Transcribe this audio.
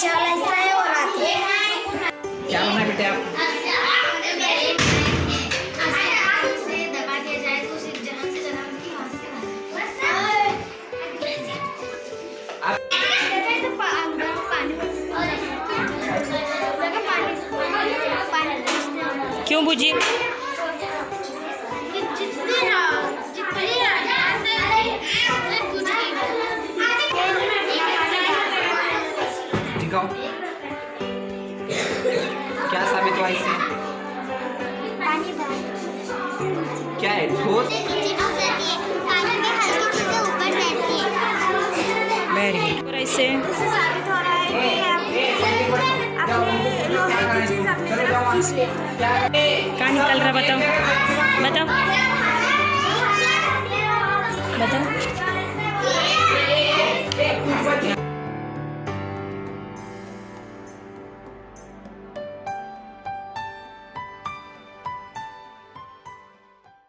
नीचे वाला हिस्सा है और आती है। क्या बना बेटे आप? दबा दिया जाए तो सिर्फ जन्म से जन्म की क्यों बूजी? दिखाओ क्या साबित हुआ इससे? क्या है? ठोस वेरी गुड। इससे साबित हो रहा है कि अपने लोहे की चीज अपने तरफ खींच ले। कहाँ निकल रहा बताओ?